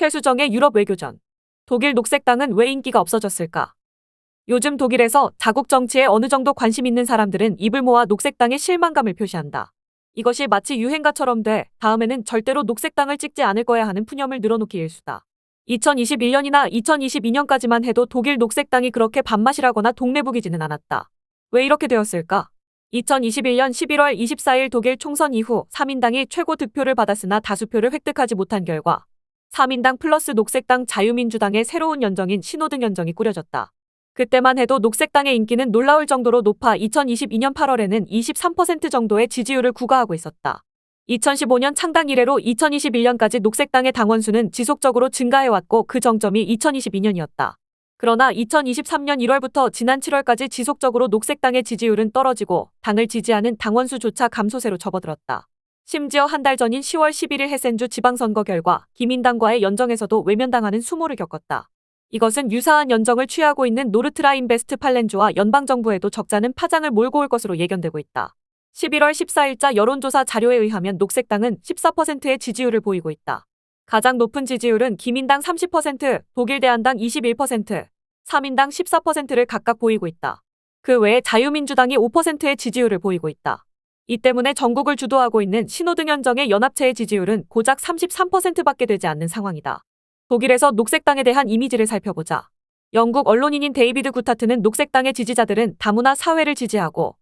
최수정의 유럽 외교전. 독일 녹색당은 왜 인기가 없어졌을까? 요즘 독일에서 자국 정치에 어느 정도 관심 있는 사람들은 입을 모아 녹색당에 실망감을 표시한다. 이것이 마치 유행가처럼 돼 다음에는 절대로 녹색당을 찍지 않을 거야 하는 푸념을 늘어놓기 일쑤다. 2021년이나 2022년까지만 해도 독일 녹색당이 그렇게 밥맛이라거나 동네북이지는 않았다. 왜 이렇게 되었을까? 2021년 11월 24일 독일 총선 이후 3인당이 최고 득표를 받았으나 다수표를 획득하지 못한 결과 3인당 플러스 녹색당 자유민주당의 새로운 연정인 신호등 연정이 꾸려졌다. 그때만 해도 녹색당의 인기는 놀라울 정도로 높아 2022년 8월에는 23% 정도의 지지율을 구가하고 있었다. 2015년 창당 이래로 2021년까지 녹색당의 당원수는 지속적으로 증가해왔고 그 정점이 2022년이었다. 그러나 2023년 1월부터 지난 7월까지 지속적으로 녹색당의 지지율은 떨어지고 당을 지지하는 당원수조차 감소세로 접어들었다. 심지어 한 달 전인 10월 11일 헤센주 지방선거 결과 기민당과의 연정에서도 외면당하는 수모를 겪었다. 이것은 유사한 연정을 취하고 있는 노르트라인베스트팔렌주와 연방정부에도 적잖은 파장을 몰고 올 것으로 예견되고 있다. 11월 14일자 여론조사 자료에 의하면 녹색당은 14%의 지지율을 보이고 있다. 가장 높은 지지율은 기민당 30%, 독일대한당 21%, 3인당 14%를 각각 보이고 있다. 그 외에 자유민주당이 5%의 지지율을 보이고 있다. 이 때문에 전국을 주도하고 있는 신호등 연정의 연합체의 지지율은 고작 33%밖에 되지 않는 상황이다. 독일에서 녹색당에 대한 이미지를 살펴보자. 영국 언론인인 데이비드 구타트는 녹색당의 지지자들은 다문화 사회를 지지하고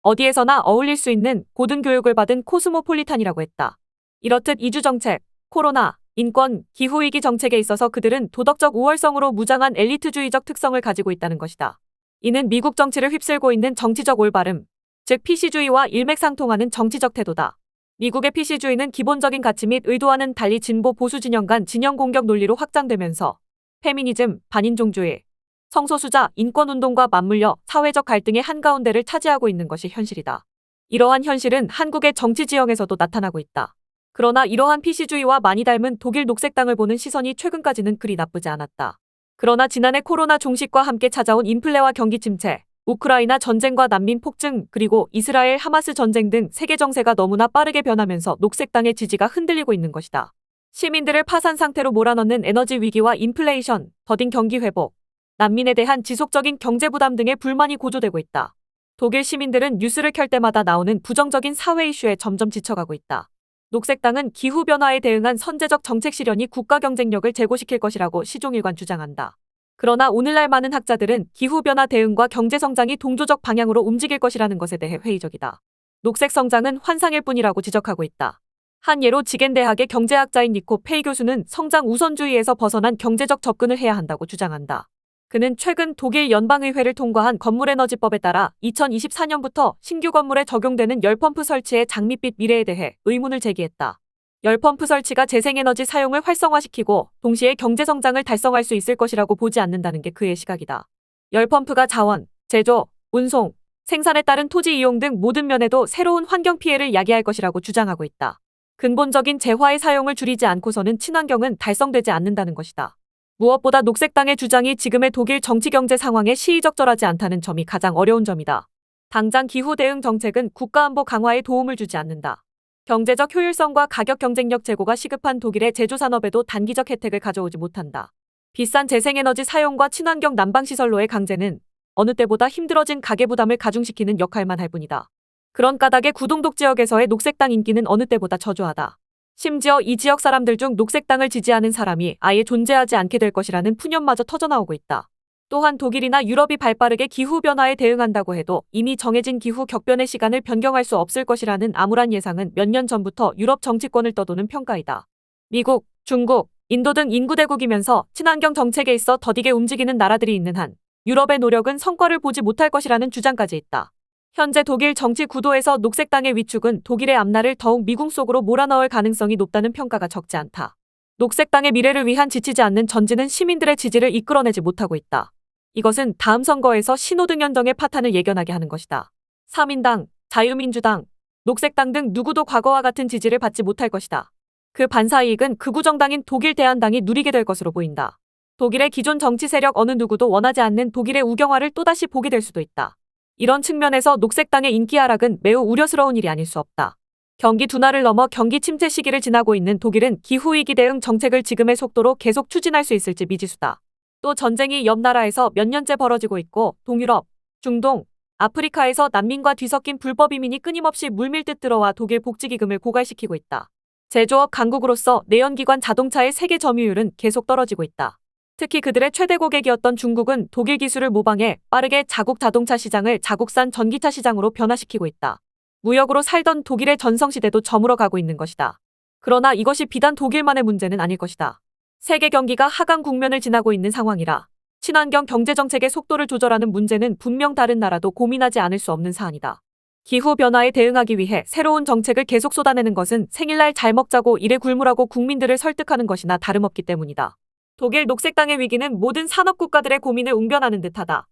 어디에서나 어울릴 수 있는 고등교육을 받은 코스모폴리탄이라고 했다. 이렇듯 이주정책, 코로나, 인권, 기후위기 정책에 있어서 그들은 도덕적 우월성으로 무장한 엘리트주의적 특성을 가지고 있다는 것이다. 이는 미국 정치를 휩쓸고 있는 정치적 올바름, 즉 PC주의와 일맥상통하는 정치적 태도다. 미국의 PC주의는 기본적인 가치 및 의도와는 달리 진보 보수 진영 간 진영 공격 논리로 확장되면서 페미니즘, 반인종주의, 성소수자, 인권운동과 맞물려 사회적 갈등의 한가운데를 차지하고 있는 것이 현실이다. 이러한 현실은 한국의 정치 지형에서도 나타나고 있다. 그러나 이러한 PC주의와 많이 닮은 독일 녹색당을 보는 시선이 최근까지는 그리 나쁘지 않았다. 그러나 지난해 코로나 종식과 함께 찾아온 인플레와 경기 침체, 우크라이나 전쟁과 난민 폭증, 그리고 이스라엘 하마스 전쟁 등 세계 정세가 너무나 빠르게 변하면서 녹색당의 지지가 흔들리고 있는 것이다. 시민들을 파산 상태로 몰아넣는 에너지 위기와 인플레이션, 더딘 경기 회복, 난민에 대한 지속적인 경제 부담 등의 불만이 고조되고 있다. 독일 시민들은 뉴스를 켤 때마다 나오는 부정적인 사회 이슈에 점점 지쳐가고 있다. 녹색당은 기후변화에 대응한 선제적 정책 실현이 국가 경쟁력을 제고시킬 것이라고 시종일관 주장한다. 그러나 오늘날 많은 학자들은 기후변화 대응과 경제성장이 동조적 방향으로 움직일 것이라는 것에 대해 회의적이다. 녹색 성장은 환상일 뿐이라고 지적하고 있다. 한 예로 지겐대학의 경제학자인 니코 페이 교수는 성장 우선주의에서 벗어난 경제적 접근을 해야 한다고 주장한다. 그는 최근 독일 연방의회를 통과한 건물에너지법에 따라 2024년부터 신규 건물에 적용되는 열펌프 설치의 장밋빛 미래에 대해 의문을 제기했다. 열펌프 설치가 재생에너지 사용을 활성화시키고 동시에 경제성장을 달성할 수 있을 것이라고 보지 않는다는 게 그의 시각이다. 열펌프가 자원, 제조, 운송, 생산에 따른 토지 이용 등 모든 면에도 새로운 환경 피해를 야기할 것이라고 주장하고 있다. 근본적인 재화의 사용을 줄이지 않고서는 친환경은 달성되지 않는다는 것이다. 무엇보다 녹색당의 주장이 지금의 독일 정치-경제 상황에 시의적절하지 않다는 점이 가장 어려운 점이다. 당장 기후 대응 정책은 국가안보 강화에 도움을 주지 않는다. 경제적 효율성과 가격 경쟁력 제고가 시급한 독일의 제조산업에도 단기적 혜택을 가져오지 못한다. 비싼 재생에너지 사용과 친환경 난방시설로의 강제는 어느 때보다 힘들어진 가계부담을 가중시키는 역할만 할 뿐이다. 그런 까닭에 구동독 지역에서의 녹색당 인기는 어느 때보다 저조하다. 심지어 이 지역 사람들 중 녹색당을 지지하는 사람이 아예 존재하지 않게 될 것이라는 푸념마저 터져나오고 있다. 또한 독일이나 유럽이 발빠르게 기후변화에 대응한다고 해도 이미 정해진 기후 격변의 시간을 변경할 수 없을 것이라는 암울한 예상은 몇 년 전부터 유럽 정치권을 떠도는 평가이다. 미국, 중국, 인도 등 인구대국이면서 친환경 정책에 있어 더디게 움직이는 나라들이 있는 한 유럽의 노력은 성과를 보지 못할 것이라는 주장까지 있다. 현재 독일 정치 구도에서 녹색당의 위축은 독일의 앞날을 더욱 미궁 속으로 몰아넣을 가능성이 높다는 평가가 적지 않다. 녹색당의 미래를 위한 지치지 않는 전진은 시민들의 지지를 이끌어내지 못하고 있다. 이것은 다음 선거에서 신호등 연정의 파탄을 예견하게 하는 것이다. 3인당, 자유민주당, 녹색당 등 누구도 과거와 같은 지지를 받지 못할 것이다. 그 반사이익은 극우 정당인 독일 대한당이 누리게 될 것으로 보인다. 독일의 기존 정치 세력 어느 누구도 원하지 않는 독일의 우경화를 또다시 보게 될 수도 있다. 이런 측면에서 녹색당의 인기 하락은 매우 우려스러운 일이 아닐 수 없다. 경기 둔화를 넘어 경기 침체 시기를 지나고 있는 독일은 기후위기 대응 정책을 지금의 속도로 계속 추진할 수 있을지 미지수다. 또 전쟁이 옆 나라에서 몇 년째 벌어지고 있고 동유럽, 중동, 아프리카에서 난민과 뒤섞인 불법 이민이 끊임없이 물밀듯 들어와 독일 복지기금을 고갈시키고 있다. 제조업 강국으로서 내연기관 자동차의 세계 점유율은 계속 떨어지고 있다. 특히 그들의 최대 고객이었던 중국은 독일 기술을 모방해 빠르게 자국 자동차 시장을 자국산 전기차 시장으로 변화시키고 있다. 무역으로 살던 독일의 전성시대도 저물어 가고 있는 것이다. 그러나 이것이 비단 독일만의 문제는 아닐 것이다. 세계 경기가 하강 국면을 지나고 있는 상황이라 친환경 경제정책의 속도를 조절하는 문제는 분명 다른 나라도 고민하지 않을 수 없는 사안이다. 기후변화에 대응하기 위해 새로운 정책을 계속 쏟아내는 것은 생일날 잘 먹자고 이래 굶으라고 국민들을 설득하는 것이나 다름없기 때문이다. 독일 녹색당의 위기는 모든 산업국가들의 고민을 웅변하는 듯하다.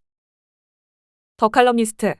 더 칼럼니스트